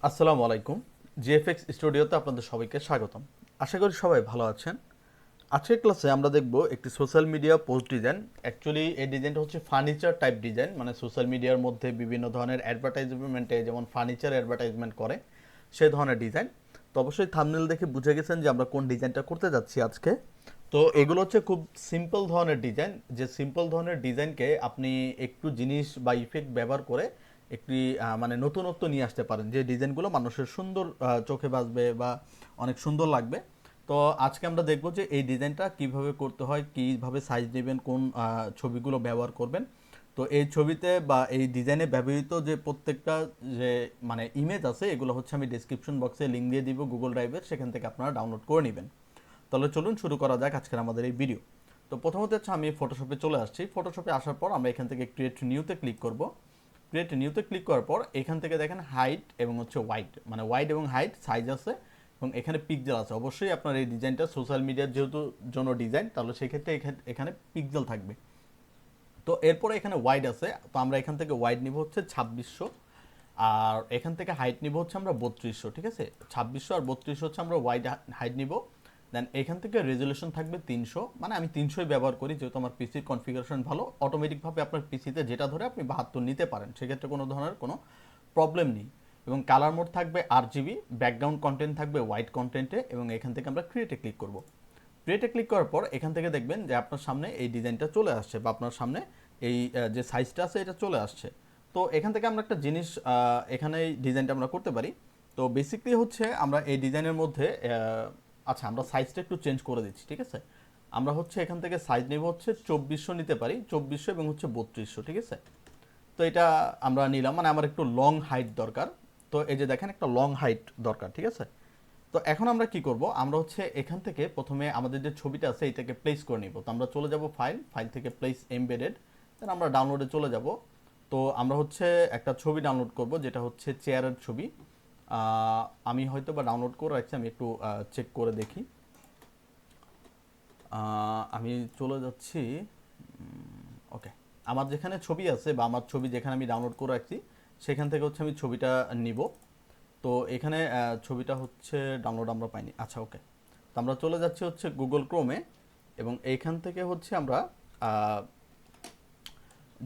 আসসালামু আলাইকুম। জিএফএক্স স্টুডিওতে আপনাদের সবাইকে স্বাগতম। আশা করি সবাই ভালো আছেন। আজকের ক্লাসে আমরা দেখব একটি social media post design. Actually এই ডিজাইনটা হচ্ছে ফার্নিচার টাইপ ডিজাইন, মানে সোশ্যাল মিডিয়ার মধ্যে বিভিন্ন ধরনের অ্যাডভার্টাইজমেন্টে যেমন ফার্নিচার অ্যাডভার্টাইজমেন্ট করে সেই ধরনের ডিজাইন। তো অবশ্যই থাম্বনেল দেখে বুঝে গেছেন যে আমরা কোন ডিজাইনটা করতে যাচ্ছি আজকে। তো এগুলো হচ্ছে খুব সিম্পল ধরনের ডিজাইন, যে সিম্পল ধরনের ডিজাইনকে আপনি একটু জিনিস বা ইফেক্ট ব্যবহার করে একটি মানে নতুনত্ব নিয়ে আসতে পারেন, যে ডিজাইনগুলো মানুষের সুন্দর চোখে বাজবে বা অনেক সুন্দর লাগবে। তো আজকে আমরা দেখব যে এই ডিজাইনটা কিভাবে করতে হয়, কিভাবে সাইজ নেবেন, কোন ছবিগুলো ব্যবহার করবেন। তো এই ছবিতে বা এই ডিজাইনে ব্যবহৃত যে প্রত্যেকটা যে মানে ইমেজ আছে, এগুলো হচ্ছে আমি ডেসক্রিপশন বক্সে লিঙ্ক দিয়ে দিব গুগল ড্রাইভের, সেখান থেকে আপনারা ডাউনলোড করে নেবেন। তাহলে চলুন শুরু করা যাক আজকের আমাদের এই ভিডিও। তো প্রথমত হচ্ছে আমি ফটোশপে চলে আসছি। ফটোশপে আসার পর আমরা এখান থেকে ক্রিয়েট নিউতে ক্লিক করব। ক্রিয়েট নিউতে ক্লিক করার পর এখান থেকে দেখেন হাইট এবং হচ্ছে ওয়াইড, মানে ওয়াইড এবং হাইট সাইজ আছে এবং এখানে পিক্সেল আছে। অবশ্যই আপনার এই ডিজাইনটা সোশ্যাল মিডিয়ার যেহেতু জন্য ডিজাইন, তাহলে সেক্ষেত্রে এখানে পিক্সেল থাকবে। তো এরপরে এখানে ওয়াইড আছে, তো আমরা এখান থেকে ওয়াইড নিব হচ্ছে 2600, আর এখান থেকে হাইট নিব হচ্ছে আমরা 3200। ঠিক আছে, 2600 আর 3200 হচ্ছে আমরা ওয়াইড হাইট নিব। দেন এখান থেকে রেজলিউশন থাকবে 300, মানে আমি 300ই ব্যবহার করি যেহেতু আমার পিসির কনফিগারেশন ভালো। অটোমেটিকভাবে আপনার পিসিতে যেটা ধরে আপনি 72 নিতে পারেন, সেক্ষেত্রে কোনো ধরনের কোনো প্রবলেম নেই। এবং কালার মোড থাকবে RGB, ব্যাকগ্রাউন্ড কন্টেন্ট থাকবে হোয়াইট কন্টেন্টে, এবং এখান থেকে আমরা ক্রিয়েটে ক্লিক করব। ক্রিয়েটে ক্লিক করার পর এখান থেকে দেখবেন যে আপনার সামনে এই ডিজাইনটা চলে আসছে, বা আপনার সামনে এই যে সাইজটা আছে এটা চলে আসছে। তো এখান থেকে আমরা একটা জিনিস এখানে এই ডিজাইনটা আমরা করতে পারি। তো বেসিক্যালি হচ্ছে আমরা এই ডিজাইনের মধ্যে আচ্ছা আমরা সাইজটা একটু চেঞ্জ করে দিচ্ছি। ঠিক আছে, আমরা হচ্ছে এখান থেকে সাইজ নেব হচ্ছে 2400 নিতে পারি, 2400 এবং হচ্ছে 3200। ঠিক আছে, তো এটা আমরা নিলাম, মানে আমার একটু লং হাইট দরকার। তো এই যে দেখেন একটা লং হাইট দরকার। ঠিক আছে, তো এখন আমরা কি করব, আমরা হচ্ছে এখান থেকে প্রথমে আমাদের যে ছবিটা আছে এটাকে প্লেস করে নিব। তো আমরা চলে যাব ফাইল থেকে প্লেস এমবেডেড, দেন আমরা ডাউনলোডে চলে যাব। তো আমরা হচ্ছে একটা ছবি ডাউনলোড করব যেটা হচ্ছে চেয়ারের ছবি। আমি হয়তো বা ডাউনলোড করে রাখছি, আমি একটু চেক করে দেখি। আমি চলে যাচ্ছি। ওকে, আমার যেখানে ছবি আছে বা আমার ছবি যেখানে আমি ডাউনলোড করে রাখছি সেখান থেকে হচ্ছে আমি ছবিটা নিব। তো এখানে ছবিটা হচ্ছে ডাউনলোড আমরা পাইনি। আচ্ছা ওকে, তো আমরা চলে যাচ্ছি হচ্ছে গুগল ক্রোমে, এবং এইখান থেকে হচ্ছে আমরা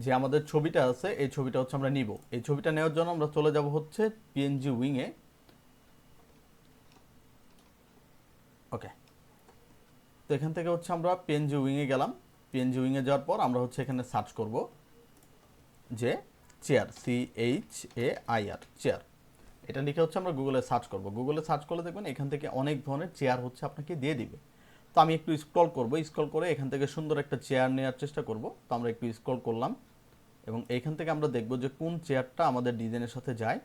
যে আমাদের ছবিটা আছে এই ছবিটা হচ্ছে আমরা নিব। এই ছবিটা নেওয়ার জন্য আমরা চলে যাব হচ্ছে পিএনজি উইংয়ে। ওকে, তো এখান থেকে হচ্ছে আমরা পিএনজি উইংয়ে গেলাম। পিএনজি উইংয়ে যাওয়ার পর আমরা হচ্ছে এখানে সার্চ করব যে চেয়ার, CHAIR চেয়ার, এটা লিখে হচ্ছে আমরা গুগলে সার্চ করব। গুগলে সার্চ করলে দেখবেন এখান থেকে অনেক ধরনের চেয়ার হচ্ছে আপনাকে দিয়ে দিবে। তো আমি একটু স্ক্রল করব, স্ক্রল করে এখান থেকে সুন্দর একটা চেয়ার নেওয়ার চেষ্টা করব। তো আমরা একটু স্ক্রল করলাম এবং এইখান থেকে আমরা দেখব যে কোন চেয়ারটা আমাদের ডিজাইনের সাথে যায়।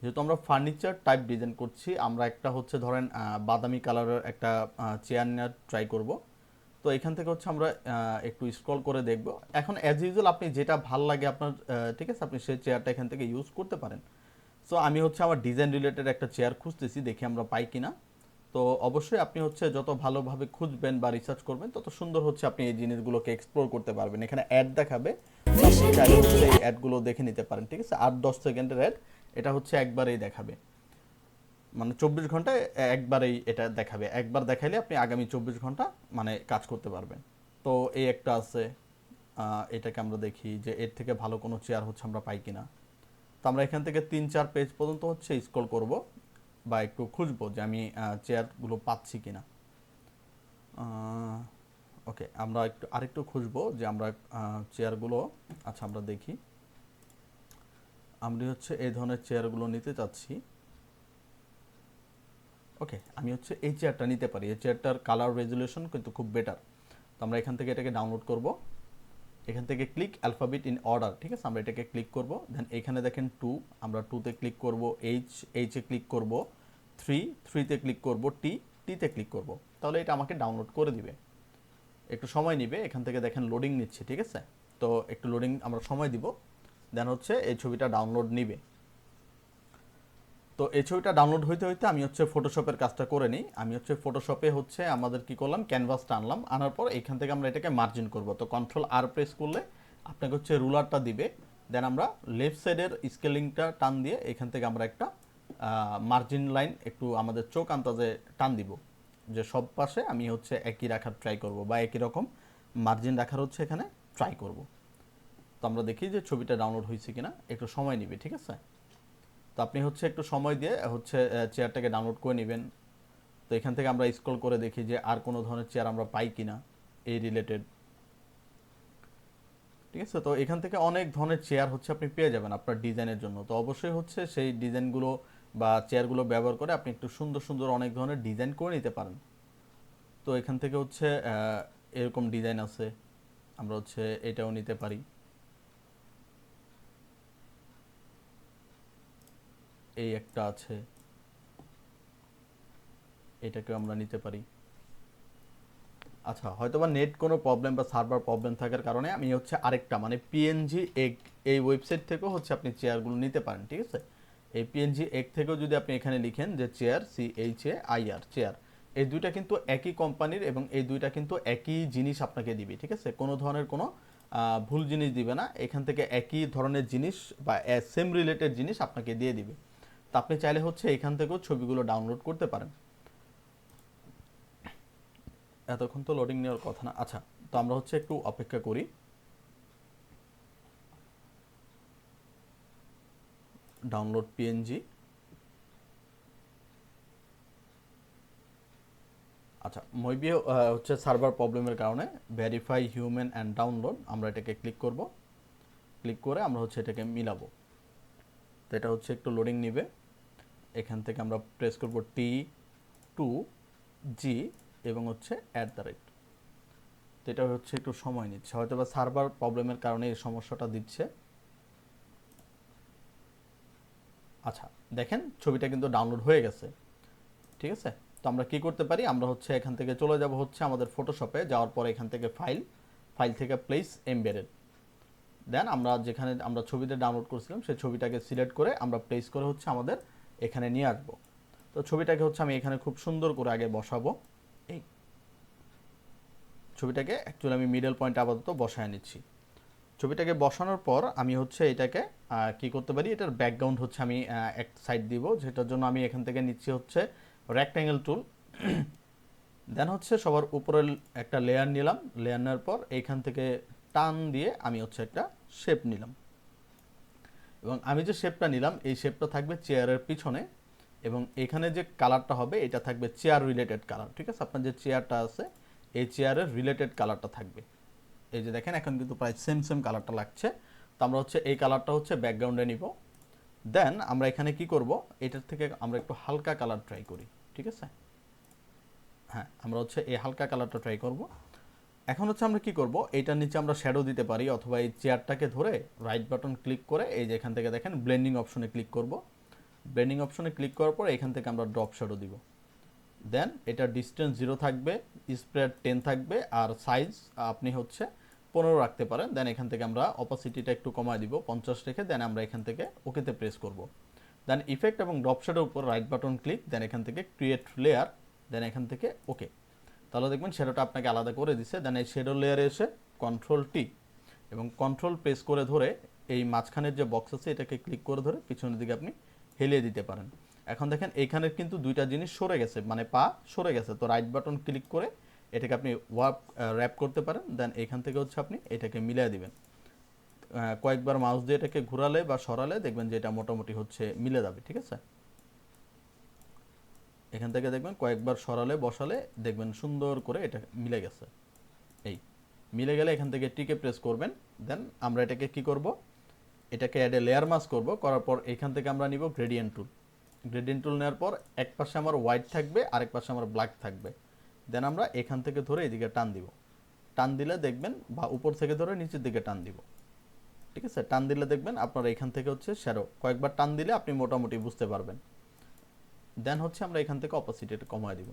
যেহেতু আমরা ফার্নিচার টাইপ ডিজাইন করছি, আমরা একটা হচ্ছে ধরেন বাদামি কালারের একটা চেয়ার নেওয়ার ট্রাই করব। তো এখান থেকে হচ্ছে আমরা একটু স্ক্রল করে দেখব। এখন অ্যাজ ইউজুয়াল আপনি যেটা ভাল লাগে আপনার, ঠিক আছে, আপনি সেই চেয়ারটা এখান থেকে ইউজ করতে পারেন। সো আমি হচ্ছে আমার ডিজাইন রিলেটেড একটা চেয়ার খুঁজতেছি, দেখি আমরা পাই কিনা। তো অবশ্যই আপনি হচ্ছে যত ভালোভাবে খুঁজবেন বা রিসার্চ করবেন তত সুন্দর হচ্ছে আপনি এই জিনিসগুলোকে এক্সপ্লোর করতে পারবেন। এখানে অ্যাড দেখাবে, তো আপনি চাইলে হচ্ছে এই অ্যাডগুলো দেখে নিতে পারেন। ঠিক আছে, 8-10 সেকেন্ডের অ্যাড, এটা হচ্ছে একবারেই দেখাবে, মানে 24 ঘন্টায় একবারেই এটা দেখাবে। একবার দেখাইলে আপনি আগামী 24 ঘন্টা মানে কাজ করতে পারবেন। তো এই একটা আছে, এটাকে আমরা দেখি যে এর থেকে ভালো কোনো চেয়ার হচ্ছে আমরা পাই কিনা। তো আমরা এখান থেকে 3-4 পেজ পর্যন্ত হচ্ছে স্ক্রল করব বা একটু খুঁজবো যে আমি চেয়ারগুলো পাচ্ছি কিনা। ওকে, আমরা একটু আরেকটু খুঁজবো যে আমরা চেয়ারগুলো, আচ্ছা আমরা দেখি, আমি হচ্ছে এই ধরনের চেয়ারগুলো নিতে চাচ্ছি। ওকে, আমি হচ্ছে এই চেয়ারটা নিতে পারি, এই চেয়ারটার কালার রেজুলেশন কিন্তু খুব বেটার। তো আমরা এখান থেকে এটাকে ডাউনলোড করব। এখান থেকে ক্লিক অ্যালফাবেট ইন অর্ডার। ঠিক আছে, আমরা এটাকে ক্লিক করব। দেন এখানে দেখেন 2, আমরা 2তে ক্লিক করব। এইচে ক্লিক করব। 3তে ক্লিক করব। টিতে ক্লিক করব। তাহলে এটা আমাকে ডাউনলোড করে দিবে। একটু সময় নিবে, এখান থেকে দেখেন লোডিং নিচ্ছে। ঠিক আছে, তো একটু লোডিং আমরা সময় দিব, দেন হচ্ছে এই ছবিটা ডাউনলোড নিবে। তো এই ছবিটা ডাউনলোড হইতে হইতে আমি হচ্ছে ফটোশপের কাজটা করে নিই। আমি হচ্ছে ফটোশপে হচ্ছে আমাদের কি করলাম, ক্যানভাসটা আনলাম, আনার পর এখান থেকে আমরা এটাকে মার্জিন করব। তো Ctrl+R প্রেস করলে আপনাকে হচ্ছে রুলারটা দিবে। দেন আমরা লেফট সাইডের স্কেলিংটা টান দিয়ে এখান থেকে আমরা একটা মার্জিন লাইন একটু আমাদের চোখ আন্দাজে টান দিব, যে সব পাশে আমি হচ্ছে একই রাখার ট্রাই করব বা একই রকম মার্জিন রাখার হচ্ছে এখানে ট্রাই করব। তো আমরা দেখি যে ছবিটা ডাউনলোড হয়েছে কিনা, একটু সময় নিবে, ঠিক আছে। তো আপনি হচ্ছে একটু সময় দিয়ে হচ্ছে চেয়ারটাকে ডাউনলোড করে নেবেন। তো এখান থেকে আমরা স্ক্রল করে দেখি যে আর কোনো ধরনের চেয়ার আমরা পাই কিনা এই রিলেটেড, ঠিক আছে। তো এখান থেকে অনেক ধরনের চেয়ার হচ্ছে আপনি পেয়ে যাবেন আপনার ডিজাইনের জন্য। তো অবশ্যই হচ্ছে সেই ডিজাইনগুলো বা চেয়ারগুলো ব্যবহার করে আপনি একটু সুন্দর সুন্দর অনেক ধরনের ডিজাইন করে নিতে পারেন। তো এখান থেকে হচ্ছে এরকম ডিজাইন আছে, আমরা হচ্ছে এটাও নিতে পারি। এই একটা আছে, এটাকেও আমরা নিতে পারি। আচ্ছা, হয়তোবা নেট কোনো প্রবলেম বা সার্ভার প্রবলেম থাকার কারণে আমি হচ্ছে আরেকটা মানে পিএনজি এগ, এই ওয়েবসাইট থেকেও হচ্ছে আপনি চেয়ারগুলো নিতে পারেন, ঠিক আছে। এই পিএনজি এগ থেকেও যদি আপনি এখানে লিখেন যে চেয়ার, CHAIR চেয়ার, এই দুইটা কিন্তু একই কোম্পানির এবং এই দুইটা কিন্তু একই জিনিস আপনাকে দিবে, ঠিক আছে। কোনো ধরনের কোনো ভুল জিনিস দিবে না, এখান থেকে একই ধরনের জিনিস বা সেম রিলেটেড জিনিস আপনাকে দিয়ে দিবে। তো আপনি চাইলে হচ্ছে এখান থেকেও ছবিগুলো ডাউনলোড করতে পারেন। এতক্ষণ তো লোডিং নেওয়ার কথা না। আচ্ছা, তো আমরা হচ্ছে একটু অপেক্ষা করি। Download PNG. আচ্ছা, মেবি হচ্ছে সার্ভার প্রবলেমের কারণে ভেরিফাই হিউম্যান অ্যান্ড ডাউনলোড, আমরা এটাকে ক্লিক করব। ক্লিক করে আমরা হচ্ছে এটাকে মিলাবো। তো এটা হচ্ছে একটু লোডিং নিবে। এখান থেকে আমরা প্রেস করব T2G এবং হচ্ছে @। তো এটা হচ্ছে একটু সময় নিচ্ছে, হয়তো বা সার্ভার প্রবলেমের কারণে এই সমস্যাটা দিচ্ছে। আচ্ছা, দেখেন ছবিটা কিন্তু ডাউনলোড হয়ে গেছে, ঠিক আছে। তো আমরা কি করতে পারি, আমরা হচ্ছে এখান থেকে চলে যাব হচ্ছে আমাদের ফটোশপে, যাওয়ার পর এখান থেকে ফাইল, ফাইল থেকে প্লেস এমবেডেড, দেন আমরা যেখানে আমরা ছবিটা ডাউনলোড করছিলাম সেই ছবিটাকে সিলেক্ট করে আমরা প্লেস করে হচ্ছে আমাদের এখানে নিয়ে আসবো। তো ছবিটাকে হচ্ছে আমি এখানে খুব সুন্দর করে আগে বসাবো। এই ছবিটাকে অ্যাকচুয়ালি আমি মিডল পয়েন্ট আপাতত বসায় নিচ্ছি। ছবিটাকে বসানোর পর আমি হচ্ছে এটাকে কি করতে পারি, এটার ব্যাকগ্রাউন্ড হচ্ছে আমি এক সাইড দিব, যেটার জন্য আমি এখান থেকে নিচ্ছি হচ্ছে রেক্ট্যাঙ্গেল টুল। দেন হচ্ছে সবার উপরে একটা লেয়ার নিলাম, লেয়ার নেওয়ার পর এইখান থেকে টান দিয়ে আমি হচ্ছে একটা শেপ নিলাম, এবং আমি যে শেপটা নিলাম এই শেপটা থাকবে চেয়ারের পিছনে, এবং এখানে যে কালারটা হবে এটা থাকবে চেয়ার রিলেটেড কালার, ঠিক আছে। আপনার যে চেয়ারটা আছে এই চেয়ারের রিলেটেড কালারটা থাকবে। এই যে দেখেন এখন কিন্তু প্রায় সেম সেম কালারটা লাগছে। তো আমরা হচ্ছে এই কালারটা হচ্ছে ব্যাকগ্রাউন্ডে নিব। দেন আমরা এখানে কি করব, এটার থেকে আমরা একটু হালকা কালার ট্রাই করি, ঠিক আছে। হ্যাঁ, আমরা হচ্ছে এই হালকা কালারটা ট্রাই করব। এখন হচ্ছে আমরা কি করব, এইটার নিচে আমরা শ্যাডো দিতে পারি, অথবা এই চেয়ারটাকে ধরে রাইট বাটন ক্লিক করে এই যে এখান থেকে দেখেন ব্লেন্ডিং অপশনে ক্লিক করব। ব্লেন্ডিং অপশনে ক্লিক করার পর এখান থেকে আমরা ড্রপ শ্যাডো দিব। দেন এটা ডিস্টেন্স 0 থাকবে, স্প্রেড 10 থাকবে, আর সাইজ আপনি হচ্ছে 15 রাখতে পারেন। দেন এখান থেকে আমরা অপাসিটিটা একটু কমায় দিব 50 রেখে, দেন আমরা এখান থেকে ওকেতে প্রেস করব। দেন ইফেক্ট এবং ড্রপ শ্যাডোর উপর রাইট বাটন ক্লিক, দেন এখান থেকে ক্রিয়েট লেয়ার, দেন এখান থেকে ওকে। তাহলে দেখবেন শ্যাডোটা আপনাকে আলাদা করে দিছে। দেন এই শ্যাডো লেয়ারে এসে কন্ট্রোল-T এবং কন্ট্রোল প্রেস করে ধরে এই মাঝখানের যে বক্স আছে এটাকে ক্লিক করে ধরে পিছনের দিকে আপনি হেলিয়ে দিতে পারেন। এখন দেখেন এইখানের কিন্তু দুইটা জিনিস সরে গেছে, মানে পা সরে গেছে। তো রাইট বাটন ক্লিক করে এটাকে আপনি র্যাপ করতে পারেন। দেন এখান থেকে হচ্ছে আপনি এটাকে মিলিয়ে দিবেন। কয়েকবার মাউস দিয়ে এটাকে ঘোরালে বা সরালে দেখবেন যে এটা মোটামুটি হচ্ছে মিলে যাবে, ঠিক আছে। এখান থেকে দেখবেন কয়েকবার সরালে বসালে দেখবেন সুন্দর করে এটা মিলে গেছে। এই মিলে গেলে এখান থেকে টিকে প্রেস করবেন। দেন আমরা এটাকে কি করব, এটাকে অ্যাড এ লেয়ার মাস্ক করব। করার পর এখান থেকে আমরা নিব গ্রেডিয়েন্ট টুল। গ্রেডিয়েন্ট টুল নেওয়ার পর এক পাশে আমার হোয়াইট থাকবে, আরেক পাশে আমার ব্ল্যাক থাকবে। দেন আমরা এখান থেকে ধরে এদিকে টান দিব। টান দিলে দেখবেন, বা উপর থেকে ধরে নিচের দিকে টান দিব, ঠিক আছে। টান দিলে দেখবেন আপনার এখান থেকে হচ্ছে শ্যাডো, কয়েকবার টান দিলে আপনি মোটামুটি বুঝতে পারবেন। দেন হচ্ছে আমরা এখান থেকে অপাসিটিটা কমায় দিব।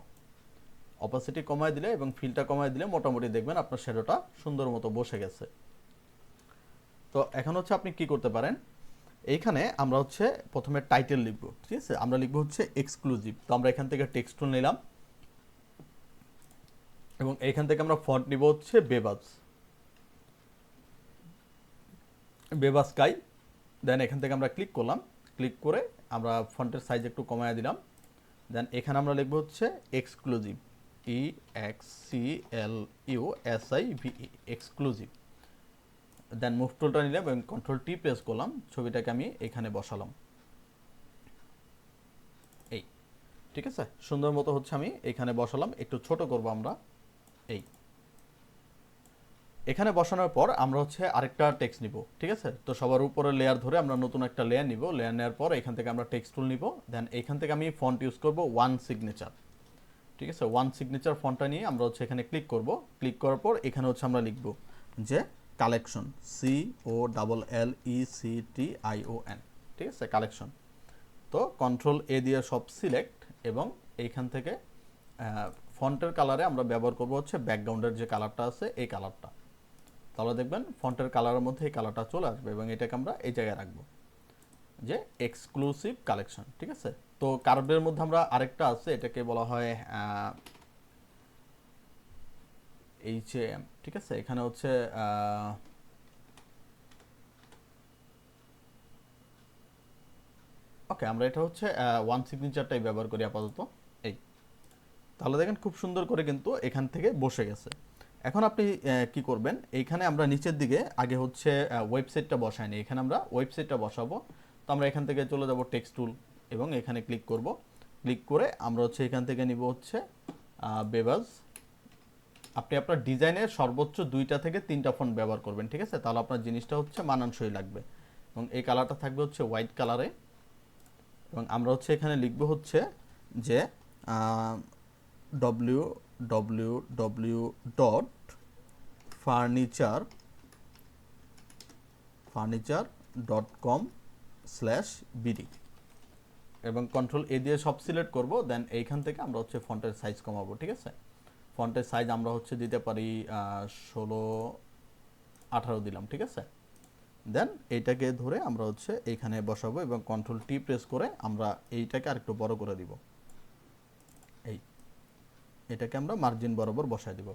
অপাসিটি কমায় দিলে এবং ফিলটা কমায় দিলে মোটামুটি দেখবেন আপনার শ্যাডোটা সুন্দর মতো বসে গেছে। তো এখন হচ্ছে আপনি কি করতে পারেন, এইখানে আমরা হচ্ছে প্রথমে টাইটেল লিখব, ঠিক আছে। আমরা লিখব হচ্ছে এক্সক্লুসিভ। তো আমরা এখান থেকে টেক্সট টুল নিলাম এবং এইখান থেকে আমরা ফন্ট নিব হচ্ছে বেবাস, বেবাস স্কাই। দেন এখান থেকে আমরা ক্লিক করলাম। ক্লিক করে আমরা ফন্টের সাইজ একটু কমায় দিলাম। দেন এখানে আমরা লিখবো হচ্ছে এক্সক্লুসিভ, EXCLUSIVE, এক্সক্লুসিভ। দেন মুভ টুলটা নিলাম এবং কন্ট্রোল টি প্রেস করলাম, ছবিটাকে আমি এখানে বসালাম। এই ঠিক আছে, সুন্দর মতো হচ্ছে আমি এখানে বসালাম। একটু ছোট করব আমরা। এই এখানে বসানোর পর আমরা হচ্ছে আরেকটা টেক্সট নিব, ঠিক আছে। তো সবার উপরে লেয়ার ধরে আমরা নতুন একটা লেয়ার নিব। লেয়ার নেওয়ার পর এখান থেকে আমরা টেক্সট টুল নিব। দেন এখান থেকে আমি ফন্ট ইউজ করব ওয়ান সিগনেচার, ঠিক আছে। ওয়ান সিগনেচার ফন্টটা নিয়ে আমরা হচ্ছে এখানে ক্লিক করব। ক্লিক করার পর এখানে হচ্ছে আমরা লিখব যে কালেকশন, COLLECTION, ঠিক আছে, কালেকশন। তো কন্ট্রোল এ দিয়ে সব সিলেক্ট এবং এইখান থেকে ফন্টের কালারে আমরা ব্যবহার করব হচ্ছে ব্যাকগ্রাউন্ডের যে কালারটা আছে এই কালারটা। তাহলে দেখবেন ফন্টের কালারের মধ্যে এই কালারটা চলে আসবে এবং এটাকে আমরা এই জায়গায় রাখবো যে এক্সক্লুসিভ কালেকশন, ঠিক আছে। তো কার্ভের মধ্যে আমরা আরেকটা আছে, এটাকে বলা হয় HAM, ঠিক আছে। এখানে হচ্ছে ওকে, আমরা এটা হচ্ছে ওয়ান সিগনেচারটাই ব্যবহার করি আপাতত। এই তাহলে দেখেন খুব সুন্দর করে কিন্তু এখান থেকে বসে গেছে। এখন আপনি কি করবেন, এইখানে আমরা নিচের দিকে আগে হচ্ছে ওয়েবসাইটটা বসাইনি, এখানে আমরা ওয়েবসাইটটা বসাবো। তো আমরা এখান থেকে চলে যাব টেক্সট টুল এবং এখানে ক্লিক করব। ক্লিক করে আমরা হচ্ছে এখান থেকে নিব হচ্ছে বেবাজ। আপনি আপনার ডিজাইনের সর্বোচ্চ 2টা থেকে 3টা ফন্ট ব্যবহার করবেন, ঠিক আছে। তাহলে আপনার জিনিসটা হচ্ছে মানানসই লাগবে এবং এই কালারটা থাকবে হচ্ছে হোয়াইট কালারে। এবং আমরা হচ্ছে এখানে লিখব হচ্ছে যে www.furniture.com/bd এবং কন্ট্রোল এ দিয়ে সব সিলেক্ট করব। দেন এইখান থেকে আমরা হচ্ছে ফন্টের সাইজ কমাবো, ঠিক আছে। ফন্টের সাইজ আমরা হচ্ছে দিতে পারি 16-18 দিলাম, ঠিক আছে। দেন এইটাকে ধরে আমরা হচ্ছে এইখানে বসাবো এবং কন্ট্রোল টি প্রেস করে আমরা এইটাকে আরেকটু বড় করে দিব। এটাকে আমরা মার্জিন বরাবর বসায় দিব।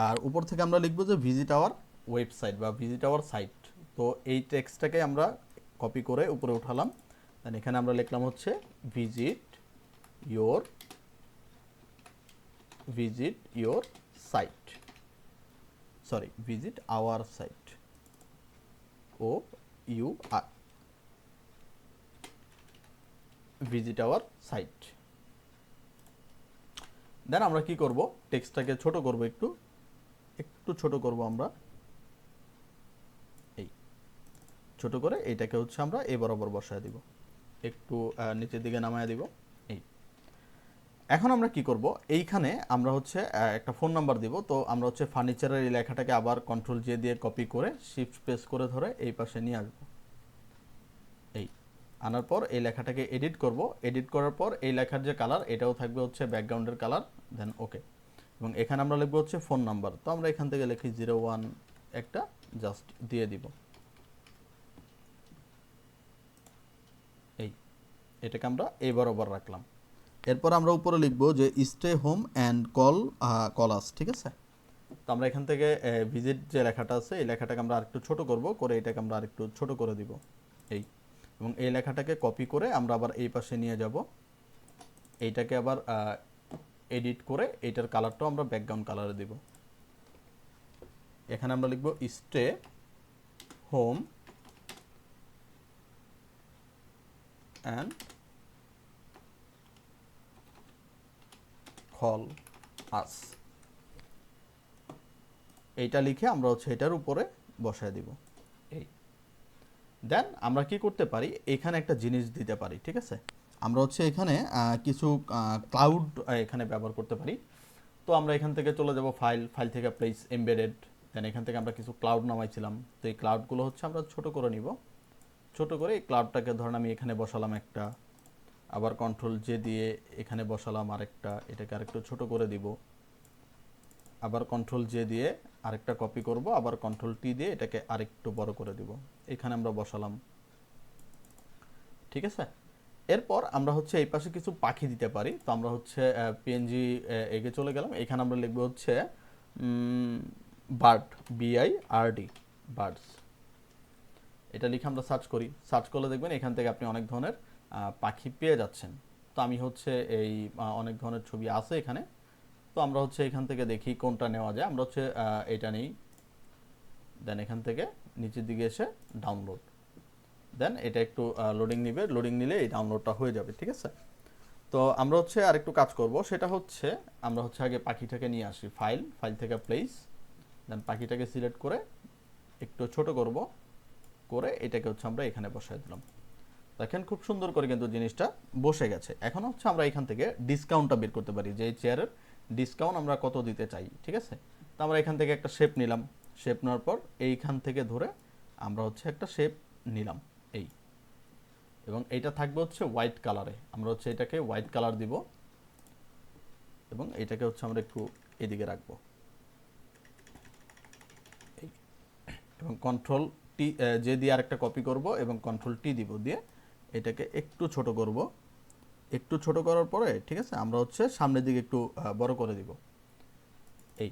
আর উপর থেকে আমরা লিখবো যে ভিজিট আওয়ার ওয়েবসাইট বা ভিজিট আওয়ার সাইট। তো এই টেক্সটটাকে আমরা কপি করে উপরে উঠালাম। দেন এখানে আমরা লিখলাম হচ্ছে visit your site, sorry visit our site, OUR, visit our site. Then আমরা কি করব, টেক্সটটাকে ছোট করব, একটু ছোট করব আমরা। এই ছোট করে এইটাকে হচ্ছে আমরা এই বরাবর বসায় দিব, একটু নিচের দিকে নামায় দিব। এই এখন আমরা কি করব, এইখানে আমরা হচ্ছে একটা ফোন নাম্বার দিব। তো আমরা হচ্ছে ফার্নিচারের এই লেখাটাকে আবার কন্ট্রোল জে দিয়ে কপি করে শিফট প্রেস করে ধরে এই পাশে নিয়ে আসবো। এই আনার পর এই লেখাটাকে এডিট করব। এডিট করার পর এই লেখার যে কালার এটাও থাকবে হচ্ছে ব্যাকগ্রাউন্ডের কালার। দেন ওকে, এবং এখানে আমরা লিখবো হচ্ছে ফোন নাম্বার। তো আমরা এখান থেকে লিখি 01 একটা জাস্ট দিয়ে দিব। এটাকে আমরা এই বরাবর রাখলাম। এরপর আমরা উপরে লিখবো যে স্টে হোম অ্যান্ড কল আস, ঠিক আছে। তো আমরা এখান থেকে ভিজিট যে লেখাটা আছে এই লেখাটাকে আমরা আরেকটু ছোট করব, করে এটাকে আমরা আরেকটু ছোট করে দিব। এই এবং এই লেখাটাকে কপি করে আমরা আবার এই পাশে নিয়ে যাব। এইটাকে আবার এডিট করে এইটার কালারটাও আমরা ব্যাকগ্রাউন্ড কালারে দিব। এখানে আমরা লিখব স্টে হোম অ্যান্ড কল আস। এইটা লিখে আমরা হচ্ছে এটার উপরে বসায় দিব। এই দেন আমরা কি করতে পারি, এখানে একটা জিনিস দিতে পারি, ঠিক আছে। আমরা হচ্ছে এখানে কিছু ক্লাউড এখানে ব্যবহার করতে পারি। তো আমরা এখান থেকে চলে যাব ফাইল থেকে প্লেস এমবেডেড। দেন এখান থেকে আমরা কিছু ক্লাউড নামাইছিলাম। তো এই ক্লাউডগুলো হচ্ছে আমরা ছোট করে নিব। ছোট করে এই ক্লাউডটাকে ধরেন আমি এখানে বসালাম একটা, আবার কন্ট্রোল জে দিয়ে এখানে বসালাম আরেকটা, এটাকে আরেকটু ছোট করে দিব। আবার কন্ট্রোল জে দিয়ে আরেকটা কপি করব, আবার কন্ট্রোল টি দিয়ে এটাকে আরেকটু বড় করে দিব। এখানে আমরা বসালাম, ঠিক আছে। এরপর আমরা হচ্ছে এই পাশে কিছু পাখি দিতে পারি। তো আমরা হচ্ছে পিএনজি এগে চলে গেলাম। এখানে আমরা লিখবো হচ্ছে বার্ড, BIRD, বার্ডস। এটা লিখে আমরা সার্চ করি, সার্চ করলে দেখবেন এখান থেকে আপনি অনেক ধরনের পাখি পেয়ে যাচ্ছেন। তো আমি হচ্ছে এই অনেক ধরনের ছবি আছে এখানে, তো আমরা হচ্ছে এখান থেকে দেখি কোনটা নেওয়া যায়। আমরা হচ্ছে এটা নেই, দেন এখান থেকে নিচের দিকে এসে ডাউনলোড, দেন এটা একটু লোডিং নিবে, লোডিং নিলে এই ডাউনলোডটা হয়ে যাবে, ঠিক আছে। তো আমরা হচ্ছে আরেকটু কাজ করব, সেটা হচ্ছে আমরা হচ্ছে আগে পাখিটাকে নিয়ে আসি, ফাইল থেকে প্লেস, দেন পাখিটাকে সিলেক্ট করে একটু ছোট করব, করে এটাকে হচ্ছে আমরা এখানে বসায় দিলাম। দেখেন খুব সুন্দর করে কিন্তু জিনিসটা বসে গেছে। এখন হচ্ছে আমরা এখান থেকে ডিসকাউন্টটা বের করতে পারি, যে এই চেয়ারের ডিসকাউন্ট আমরা কত দিতে চাই, ঠিক আছে। তো আমরা এখান থেকে একটা শেপ নিলাম, শেপ নেওয়ার পর এইখান থেকে ধরে আমরা হচ্ছে একটা শেপ নিলাম এই, এবং এইটা থাকবে হচ্ছে হোয়াইট কালারে। আমরা হচ্ছে এটাকে হোয়াইট কালার দিব, এবং এটাকে হচ্ছে আমরা একটু এদিকে রাখবো এই, এবং কন্ট্রোল টি যে দিয়ে আরেকটা কপি করব, এবং কন্ট্রোল টি দিব, দিয়ে এটাকে একটু ছোট করব। একটু ছোট করার পরে ঠিক আছে, আমরা হচ্ছে সামনের দিকে একটু বড় করে দিব, এই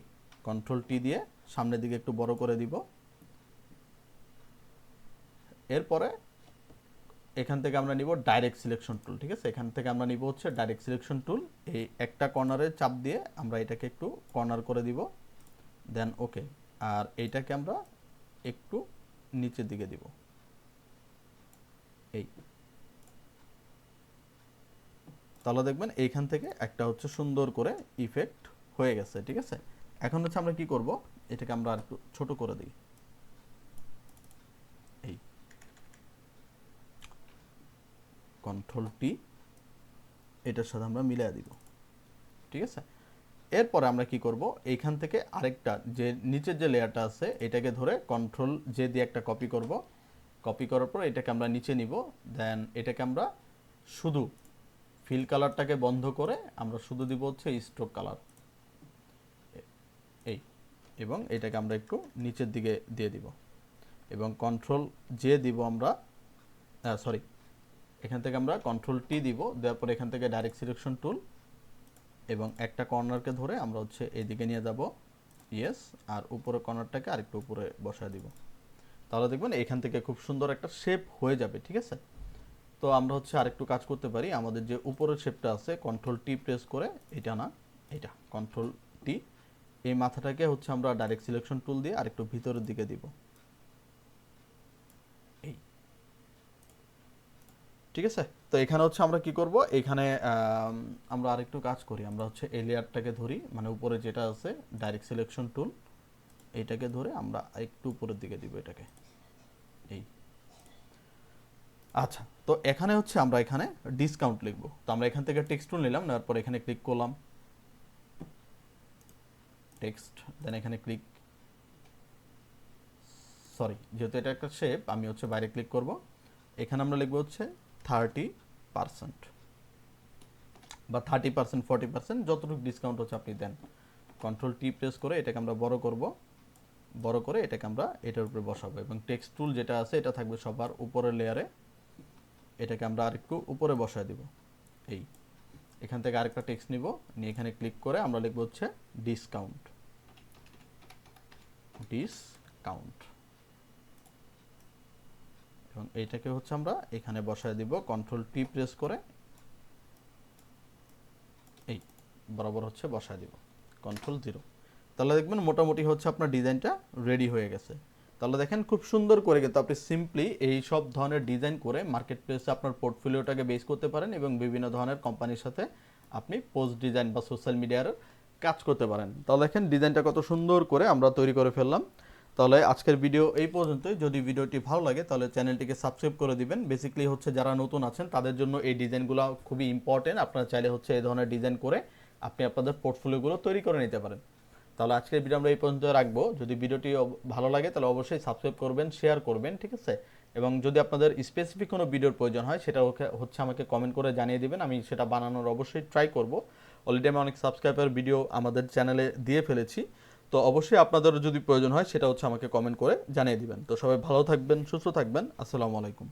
কন্ট্রোল টি দিয়ে সামনের দিকে একটু বড় করে দিব। এরপরে এখান থেকে আমরা নিব ডাইরেক্ট সিলেকশন টুল, ঠিক আছে। এখান থেকে আমরা নিব হচ্ছে ডাইরেক্ট সিলেকশন টুল, এই একটা কর্নারে চাপ দিয়ে আমরা এটাকে একটু কর্নার করে দিব, দেন ওকে। আর এইটাকে আমরা একটু নিচের দিকে দিব এই, তাহলে দেখবেন এইখান থেকে একটা হচ্ছে সুন্দর করে ইফেক্ট হয়ে গেছে, ঠিক আছে। এখন হচ্ছে আমরা কি করব, এটাকে আমরা আর একটু ছোট করে দিই এই, কন্ট্রোল টি এটার সাথে আমরা মিলিয়ে দিব, ঠিক আছে। এরপরে আমরা কি করব, এইখান থেকে আরেকটা যে নিচের যে লেয়ারটা আছে এটাকে ধরে কন্ট্রোল যে দিয়ে একটা কপি করব, কপি করার পর এটাকে আমরা নিচে নিব, দেন এটাকে আমরা শুধু ফিল কালারটাকে বন্ধ করে আমরা শুধু দিব হচ্ছে স্ট্রোক কালার এই, এবং এটাকে আমরা একটু নিচের দিকে দিয়ে দিব, এবং কন্ট্রোল যে দিব আমরা, সরি, এখান থেকে আমরা কন্ট্রোল টি দিব, দেওয়ার পর এখান থেকে ডাইরেক্ট সিলেকশন টুল, এবং একটা কর্নারকে ধরে আমরা হচ্ছে এদিকে নিয়ে যাব, ইয়েস, আর উপরের কর্নারটাকে আরেকটু উপরে বসায় দিব। তাহলে দেখবেন এখান থেকে খুব সুন্দর একটা শেপ হয়ে যাবে, ঠিক আছে। তো আমরা হচ্ছে আরেকটু কাজ করতে পারি, আমাদের যে উপরের শেপটা আছে কন্ট্রোল টি প্রেস করে, এটা না এটা কন্ট্রোল টি, এই মাথাটাকে হচ্ছে আমরা ডাইরেক্ট সিলেকশন টুল দিয়ে আরেকটু ভিতরের দিকে দিব এই, ঠিক আছে। তো এখানে হচ্ছে আমরা কি করব, এখানে আমরা আরেকটু কাজ করি, আমরা হচ্ছে এই লেয়ারটাকে ধরি, মানে উপরে যেটা আছে ডাইরেক্ট সিলেকশন টুল, এইটাকে ধরে আমরা একটু উপরের দিকে দিব এটাকে এই। আচ্ছা, তো এখানে হচ্ছে আমরা এখানে ডিসকাউন্ট লিখব। তো আমরা এখান থেকে টেক্সট টুল নিলাম, নেওয়ার পর এখানে ক্লিক করলাম টেক্সট, দেন এখানে ক্লিক, সরি যেহেতু এটা একটা শেপ আমি হচ্ছে বাইরে ক্লিক করব, এখানে আমরা লিখব হচ্ছে 30%, বা 30%, 40%, যতটুকু ডিসকাউন্ট হচ্ছে আপনি দেন। কন্ট্রোল টি প্রেস করে এটাকে আমরা বড় করব, বড় করে এটাকে আমরা এটার উপরে বসাবো, এবং টেক্সট টুল যেটা আছে এটা থাকবে সবার উপরের লেয়ারে, এটাকে আমরা আরেকটু উপরে বসায় দিব এই। এখান থেকে আরেকটা টেক্সট নিব, নিয়ে এখানে ক্লিক করে আমরা লিখব হচ্ছে ডিসকাউন্ট, ডিসকাউন্ট, এবং এইটাকে হচ্ছে আমরা এখানে বসায় দিব, কন্ট্রোল টি প্রেস করে এই বরাবর হচ্ছে বসায় দিব, কন্ট্রোল 0। তাহলে দেখবেন মোটামুটি হচ্ছে আপনার ডিজাইনটা রেডি হয়ে গেছে। তাহলে দেখেন খুব সুন্দর করে কিন্তু আপনি সিম্পলি এই সব ধরনের ডিজাইন করে মার্কেট প্লেসে আপনার পোর্টফোলিওটাকে বেস করতে পারেন, এবং বিভিন্ন ধরনের কোম্পানির সাথে আপনি পোস্ট ডিজাইন বা সোশ্যাল মিডিয়ার কাজ করতে পারেন। তাহলে দেখেন ডিজাইনটা কত সুন্দর করে আমরা তৈরি করে ফেললাম। তাহলে আজকের ভিডিও এই পর্যন্তই। যদি ভিডিওটি ভালো লাগে তাহলে চ্যানেলটিকে সাবস্ক্রাইব করে দিবেন। বেসিক্যালি হচ্ছে যারা নতুন আছেন তাদের জন্য এই ডিজাইনগুলো খুবই ইম্পর্টেন্ট। আপনারা চাইলে হচ্ছে এই ধরনের ডিজাইন করে আপনি আপনাদের পোর্টফোলিওগুলো তৈরি করে নিতে পারেন। তাহলে আজকের ভিডিও আমরা এই পর্যন্ত রাখবো। যদি ভিডিওটি ভালো লাগে তাহলে অবশ্যই সাবস্ক্রাইব করবেন, শেয়ার করবেন, ঠিক আছে। এবং যদি আপনাদের স্পেসিফিক কোনো ভিডিওর প্রয়োজন হয় সেটা হচ্ছে আমাকে কমেন্ট করে জানিয়ে দিবেন, আমি সেটা বানানোর অবশ্যই ট্রাই করব। অলরেডি আমি অনেক সাবস্ক্রাইবার ভিডিও আমাদের চ্যানেলে দিয়ে ফেলেছি, তো অবশ্যই আপনাদেরও যদি প্রয়োজন হয় সেটা হচ্ছে আমাকে কমেন্ট করে জানিয়ে দিবেন। তো সবাই ভালো থাকবেন, সুস্থ থাকবেন, আসসালামু আলাইকুম।